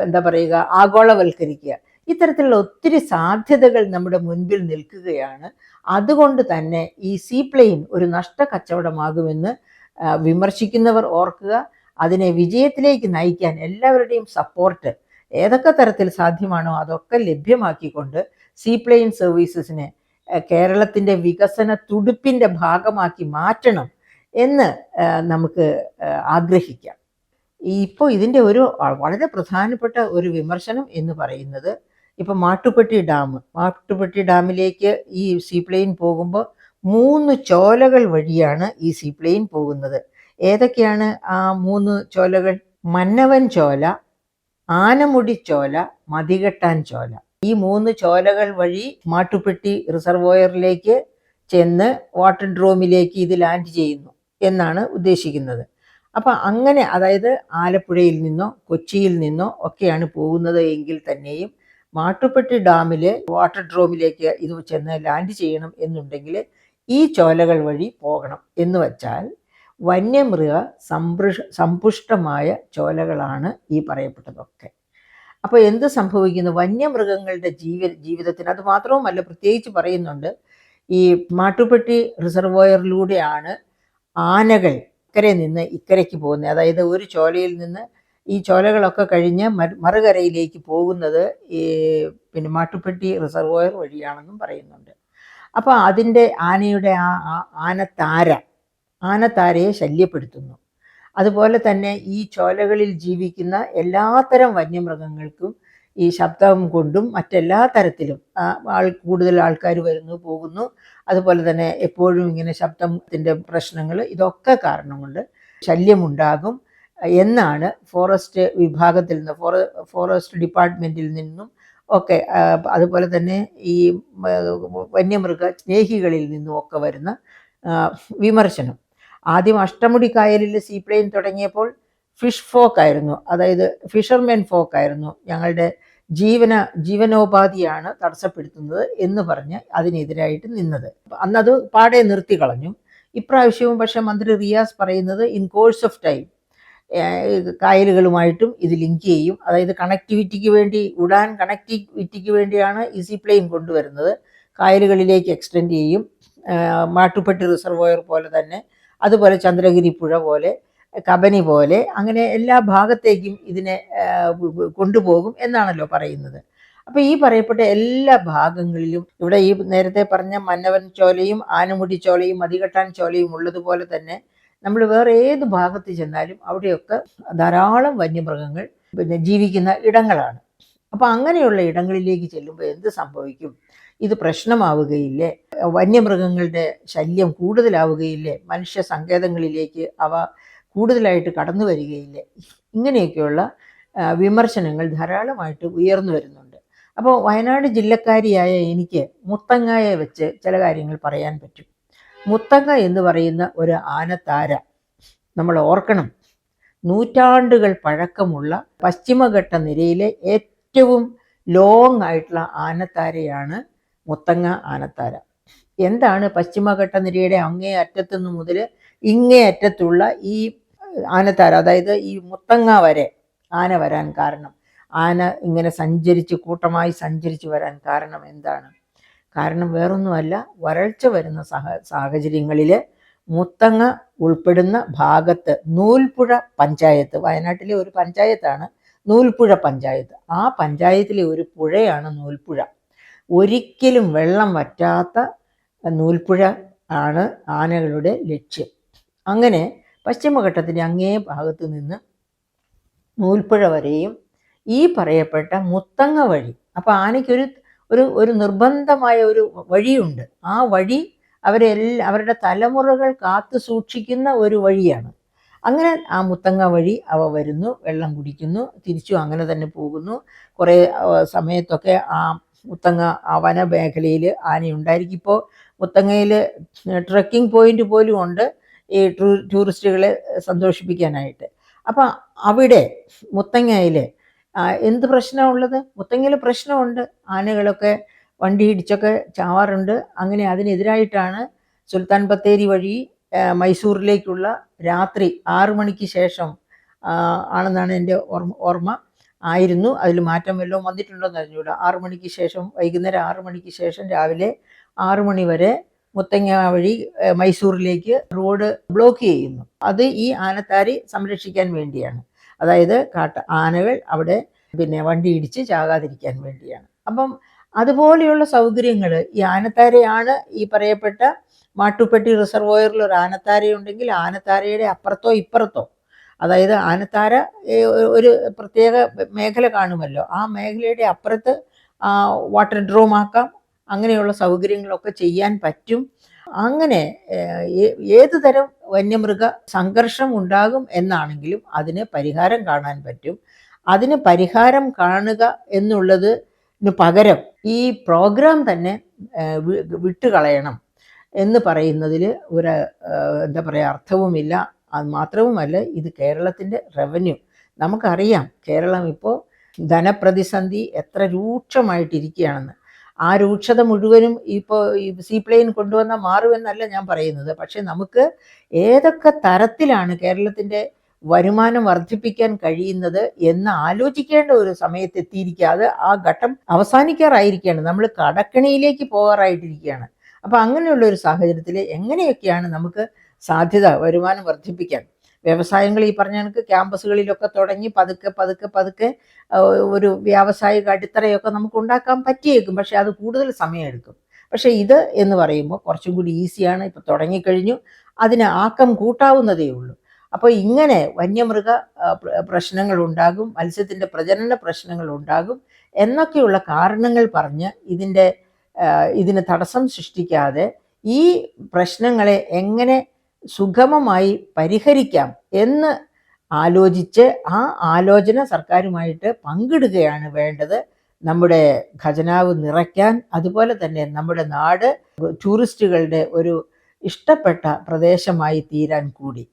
എന്താ പറയുക, ആഗോളവൽക്കരിക്കുക. ഇത്തരത്തിലുള്ള ഒത്തിരി സാധ്യതകൾ നമ്മുടെ മുൻപിൽ നിൽക്കുകയാണ്. അതുകൊണ്ട് തന്നെ ഈ സീപ്ലെയിൻ ഒരു നഷ്ട കച്ചവടമാകുമെന്ന് വിമർശിക്കുന്നവർ ഓർക്കുക. അതിനെ വിജയത്തിലേക്ക് നയിക്കാൻ എല്ലാവരുടെയും സപ്പോർട്ട് ഏതൊക്കെ തരത്തിൽ സാധ്യമാണോ അതൊക്കെ ലഭ്യമാക്കിക്കൊണ്ട് സീപ്ലെയിൻ സർവീസസിനെ കേരളത്തിൻ്റെ വികസന തുടിപ്പിൻ്റെ ഭാഗമാക്കി മാറ്റണം എന്ന് നമുക്ക് ആഗ്രഹിക്കാം. ഇപ്പോൾ ഇതിൻ്റെ ഒരു വളരെ പ്രധാനപ്പെട്ട ഒരു വിമർശനം എന്ന് പറയുന്നത്, ഇപ്പം മാട്ടുപ്പെട്ടി ഡാമിലേക്ക് ഈ സീപ്ലെയിൻ പോകുമ്പോൾ 3 ചോലകൾ വഴിയാണ് ഈ സീപ്ലെയിൻ പോകുന്നത്. ഏതൊക്കെയാണ് ആ 3 ചോലകൾ? മന്നവൻ ചോല, ആനമുടി ചോല, മതികെട്ടാൻ ചോല. ഈ 3 ചോലകൾ വഴി മാട്ടുപ്പെട്ടി റിസർവോയറിലേക്ക് ചെന്ന് വാട്ടർ ഡ്രോമിലേക്ക് ഇത് ലാൻഡ് ചെയ്യുന്നു എന്നാണ് ഉദ്ദേശിക്കുന്നത്. അപ്പം അങ്ങനെ, അതായത് ആലപ്പുഴയിൽ നിന്നോ കൊച്ചിയിൽ നിന്നോ ഒക്കെയാണ് പോകുന്നത് എങ്കിൽ തന്നെയും മാട്ടുപ്പെട്ടി ഡാമിലെ വാട്ടർ ഡ്രോമിലേക്ക് ഇത് ചെന്ന് ലാൻഡ് ചെയ്യണം എന്നുണ്ടെങ്കിൽ ഈ ചോലകൾ വഴി പോകണം എന്ന് വച്ചാൽ വന്യമൃഗ സമ്പുഷ്ടമായ ചോലകളാണ് ഈ പറയപ്പെട്ടതൊക്കെ. അപ്പോൾ എന്ത് സംഭവിക്കുന്നു? വന്യമൃഗങ്ങളുടെ ജീവിതത്തിന്, അത് മാത്രവുമല്ല, പ്രത്യേകിച്ച് പറയുന്നുണ്ട്, ഈ മാട്ടുപ്പെട്ടി റിസർവോയറിലൂടെയാണ് ആനകൾ ഇക്കരെ നിന്ന് ഇക്കരയ്ക്ക് പോകുന്നത്. അതായത് ഒരു ചോലയിൽ നിന്ന് ഈ ചോലകളൊക്കെ കഴിഞ്ഞ് മറുകരയിലേക്ക് പോകുന്നത് ഈ മാട്ടുപ്പെട്ടി റിസർവോയർ വഴിയാണെന്നും പറയുന്നുണ്ട്. അപ്പോൾ അതിൻ്റെ ആനയുടെ ആനത്താരയെ ശല്യപ്പെടുത്തുന്നു. അതുപോലെ തന്നെ ഈ ചോലകളിൽ ജീവിക്കുന്ന എല്ലാത്തരം വന്യമൃഗങ്ങൾക്കും ഈ ശബ്ദം കൊണ്ടും മറ്റെല്ലാ തരത്തിലും കൂടുതൽ ആൾക്കാർ വരുന്നു പോകുന്നു. അതുപോലെ തന്നെ എപ്പോഴും ഇങ്ങനെ ശബ്ദത്തിൻ്റെ പ്രശ്നങ്ങൾ, ഇതൊക്കെ കാരണം കൊണ്ട് ശല്യമുണ്ടാകും എന്നാണ് ഫോറസ്റ്റ് വിഭാഗത്തിൽ നിന്ന്, ഫോറസ്റ്റ് ഡിപ്പാർട്ട്മെൻറ്റിൽ നിന്നും ഒക്കെ, അതുപോലെ തന്നെ ഈ വന്യമൃഗ സ്നേഹികളിൽ നിന്നും ഒക്കെ വരുന്ന വിമർശനം. ആദ്യം അഷ്ടമുടി കായലിൽ സീപ്ലെയിൻ തുടങ്ങിയപ്പോൾ ഫിഷ് ഫോക്കായിരുന്നു, അതായത് ഫിഷർമെൻ ഫോക്കായിരുന്നു ഞങ്ങളുടെ ജീവനോപാധിയാണ് തടസ്സപ്പെടുത്തുന്നത് എന്ന് പറഞ്ഞ് അതിനെതിരായിട്ട് നിന്നത്. അന്നത് പാടെ നിർത്തി കളഞ്ഞു. ഇപ്രാവശ്യവും പക്ഷേ മന്ത്രി റിയാസ് പറയുന്നത് ഇൻ കോഴ്സ് ഓഫ് ടൈം കായലുകളുമായിട്ടും ഇത് ലിങ്ക് ചെയ്യും. അതായത് കണക്ടിവിറ്റിക്ക് വേണ്ടി, ഉഡാൻ കണക്ടിവിറ്റിക്ക് വേണ്ടിയാണ് ഈ സീപ്ലെയിൻ കൊണ്ടുവരുന്നത്. കായലുകളിലേക്ക് എക്സ്റ്റെൻഡ് ചെയ്യും. മാട്ടുപ്പെട്ടി റിസർവോയർ പോലെ തന്നെ, അതുപോലെ ചന്ദ്രഗിരി പുഴ പോലെ, കബനി പോലെ, അങ്ങനെ എല്ലാ ഭാഗത്തേക്കും ഇതിനെ കൊണ്ടുപോകും എന്നാണല്ലോ പറയുന്നത്. അപ്പോൾ ഈ പറയപ്പെട്ട എല്ലാ ഭാഗങ്ങളിലും ഇവിടെ ഈ നേരത്തെ പറഞ്ഞ മന്നവൻ ചോലയും ആനമുടി ചോലയും മതികെട്ടാൻ ചോലയും ഉള്ളതുപോലെ തന്നെ നമ്മൾ വേറെ ഏത് ഭാഗത്ത് ചെന്നാലും അവിടെയൊക്കെ ധാരാളം വന്യമൃഗങ്ങൾ ജീവിക്കുന്ന ഇടങ്ങളാണ്. അപ്പോൾ അങ്ങനെയുള്ള ഇടങ്ങളിലേക്ക് ചെല്ലുമ്പോൾ എന്ത് സംഭവിക്കും? ഇത് പ്രശ്നമാവുകയില്ലേ? വന്യമൃഗങ്ങളുടെ ശല്യം കൂടുതലാവുകയില്ലേ? മനുഷ്യ സങ്കേതങ്ങളിലേക്ക് അവ കൂടുതലായിട്ട് കടന്നു വരികയില്ലേ? ഇങ്ങനെയൊക്കെയുള്ള വിമർശനങ്ങൾ ധാരാളമായിട്ട് ഉയർന്നു വരുന്നുണ്ട്. അപ്പോൾ വയനാട് ജില്ലക്കാരിയായ എനിക്ക് മുത്തങ്ങയെ വെച്ച് ചില കാര്യങ്ങൾ പറയാൻ പറ്റും. മുത്തങ്ങ എന്ന് പറയുന്ന ഒരു ആനത്താര നമ്മൾ ഓർക്കണം. നൂറ്റാണ്ടുകൾ പഴക്കമുള്ള പശ്ചിമഘട്ട നിരയിലെ ഏറ്റവും ലോങ് ആയിട്ടുള്ള ആനത്താരയാണ് മുത്തങ്ങ ആനത്താര. എന്താണ് പശ്ചിമഘട്ട നിരയുടെ അങ്ങേ അറ്റത്തുനിന്ന് മുതൽ ഇങ്ങേ അറ്റത്തുള്ള ഈ ആനത്താര, അതായത് ഈ മുത്തങ്ങ വരെ ആന വരാൻ കാരണം, ആന ഇങ്ങനെ കൂട്ടമായി സഞ്ചരിച്ച് വരാൻ കാരണം എന്താണ്? കാരണം വേറൊന്നുമല്ല, വരൾച്ച വരുന്ന സാഹചര്യങ്ങളിൽ മുത്തങ്ങ ഉൾപ്പെടുന്ന ഭാഗത്ത് നൂൽപ്പുഴ പഞ്ചായത്ത്, വയനാട്ടിലെ ഒരു പഞ്ചായത്താണ് നൂൽപ്പുഴ പഞ്ചായത്ത്. ആ പഞ്ചായത്തിലെ ഒരു പുഴയാണ് നൂൽപ്പുഴ. ഒരിക്കലും വെള്ളം വറ്റാത്ത നൂൽപ്പുഴ ആണ് ആനകളുടെ ലക്ഷ്യം. അങ്ങനെ പശ്ചിമഘട്ടത്തിൻ്റെ അങ്ങേ ഭാഗത്ത് നിന്ന് നൂൽപ്പുഴ വരെയും ഈ പറയപ്പെട്ട മുത്തങ്ങ വഴി, അപ്പോൾ ആനയ്ക്കൊരു ഒരു നിർബന്ധമായ ഒരു വഴിയുണ്ട്. ആ വഴി അവരുടെ തലമുറകൾ കാത്തു സൂക്ഷിക്കുന്ന ഒരു വഴിയാണ്. അങ്ങനെ ആ മുത്തങ്ങ വഴി അവ വരുന്നു, വെള്ളം കുടിക്കുന്നു, തിരിച്ചും അങ്ങനെ തന്നെ പോകുന്നു. കുറേ സമയത്തൊക്കെ ആ മുത്തങ്ങ ആ വനമേഖലയിൽ ആനയുണ്ടായിരിക്കും. ഇപ്പോൾ മുത്തങ്ങയിൽ ട്രെക്കിംഗ് പോയിന്റ് പോലും ഉണ്ട് ഈ ടൂറിസ്റ്റുകളെ സന്തോഷിപ്പിക്കാനായിട്ട്. അപ്പം അവിടെ മുത്തങ്ങയിൽ എന്ത് പ്രശ്നമുള്ളത്? മുത്തങ്ങയിൽ പ്രശ്നമുണ്ട്. ആനകളൊക്കെ വണ്ടി ഇടിച്ചൊക്കെ ചാവാറുണ്ട്. അങ്ങനെ അതിനെതിരായിട്ടാണ് സുൽത്താൻ ബത്തേരി വഴി മൈസൂറിലേക്കുള്ള രാത്രി 6 മണിക്ക് ശേഷം ആണെന്നാണ് എൻ്റെ ഓർമ്മ ആയിരുന്നു. അതിൽ മാറ്റം വല്ലതും വന്നിട്ടുണ്ടോ എന്ന് അറിഞ്ഞുകൂടാ. 6 മണിക്ക് ശേഷം, വൈകുന്നേരം 6 മണിക്ക് ശേഷം രാവിലെ 6 മണി വരെ മുത്തങ്ങ വഴി മൈസൂറിലേക്ക് റോഡ് ബ്ലോക്ക് ചെയ്യുന്നു. അത് ഈ ആനത്താരി സംരക്ഷിക്കാൻ വേണ്ടിയാണ്. അതായത് ആനകൾ അവിടെ വണ്ടി ഇടിച്ച് ചാകാതിരിക്കാൻ വേണ്ടിയാണ്. അപ്പം അതുപോലെയുള്ള സൗകര്യങ്ങൾ ഈ ആനത്താരയാണ് ഈ പറയപ്പെട്ട മാട്ടുപ്പെട്ടി റിസർവോയറിൽ ഒരു ആനത്താരയുണ്ടെങ്കിൽ ആനത്താരയുടെ അപ്പുറത്തോ ഇപ്പുറത്തോ, അതായത് ആനത്താര ഒരു പ്രത്യേക മേഖല കാണുമല്ലോ, ആ മേഖലയുടെ അപ്പുറത്ത് വാട്ടർ ഡ്രോം ആക്കാം. അങ്ങനെയുള്ള സൗകര്യങ്ങളൊക്കെ ചെയ്യാൻ പറ്റും. അങ്ങനെ ഏത് തരം വന്യമൃഗ സംഘർഷം ഉണ്ടാകും എന്നാണെങ്കിലും അതിന് പരിഹാരം കാണാൻ പറ്റും. അതിന് പരിഹാരം കാണുക എന്നുള്ളതിന് പകരം ഈ പ്രോഗ്രാം തന്നെ വിട്ടുകളയണം എന്ന് പറയുന്നതിൽ ഒരു എന്താ പറയുക അർത്ഥവുമില്ല. അത് മാത്രവുമല്ല, ഇത് കേരളത്തിൻ്റെ റവന്യൂ. നമുക്കറിയാം കേരളം ഇപ്പോൾ ധനപ്രതിസന്ധി എത്ര രൂക്ഷമായിട്ടിരിക്കുകയാണെന്ന്. ആ രൂക്ഷത മുഴുവനും ഇപ്പോൾ ഈ സീപ്ലെയിൻ കൊണ്ടുവന്നാൽ മാറുമെന്നല്ല ഞാൻ പറയുന്നത്. പക്ഷെ നമുക്ക് ഏതൊക്കെ തരത്തിലാണ് കേരളത്തിൻ്റെ വരുമാനം വർദ്ധിപ്പിക്കാൻ കഴിയുന്നത് എന്ന് ആലോചിക്കേണ്ട ഒരു സമയത്തെത്തിയിരിക്കാതെ ആ ഘട്ടം അവസാനിക്കാറായിരിക്കുകയാണ്. നമ്മൾ കടക്കണിയിലേക്ക് പോകാറായിട്ടിരിക്കുകയാണ്. അപ്പോൾ അങ്ങനെയുള്ള ഒരു സാഹചര്യത്തിൽ എങ്ങനെയൊക്കെയാണ് നമുക്ക് സാധ്യത വരുമാനം വർദ്ധിപ്പിക്കാൻ? വ്യവസായങ്ങൾ ഈ പറഞ്ഞ കണക്ക് ക്യാമ്പസുകളിലൊക്കെ തുടങ്ങി പതുക്കെ ഒരു വ്യാവസായിക അടിത്തറയൊക്കെ നമുക്ക് ഉണ്ടാക്കാൻ പറ്റിയേക്കും. പക്ഷെ അത് കൂടുതൽ സമയമെടുക്കും. പക്ഷെ ഇത് എന്ന് പറയുമ്പോൾ കുറച്ചും കൂടി ഈസിയാണ്. ഇപ്പം തുടങ്ങിക്കഴിഞ്ഞു, അതിന് ആക്കം കൂട്ടാവുന്നതേ ഉള്ളൂ. അപ്പോൾ ഇങ്ങനെ വന്യമൃഗ പ്രശ്നങ്ങൾ ഉണ്ടാകും, മത്സ്യത്തിൻ്റെ പ്രജനന പ്രശ്നങ്ങൾ ഉണ്ടാകും എന്നൊക്കെയുള്ള കാരണങ്ങൾ പറഞ്ഞ് ഇതിന് തടസ്സം സൃഷ്ടിക്കാതെ ഈ പ്രശ്നങ്ങളെ എങ്ങനെ സുഗമമായി പരിഹരിക്കാം എന്ന് ആലോചിച്ച് ആ ആലോചന സർക്കാരുമായിട്ട് പങ്കിടുകയാണ് വേണ്ടത്. നമ്മുടെ ഖജനാവ് നിറയ്ക്കാൻ, അതുപോലെ തന്നെ നമ്മുടെ നാട് ടൂറിസ്റ്റുകളുടെ ഒരു ഇഷ്ടപ്പെട്ട പ്രദേശമായി തീരാൻ കൂടി.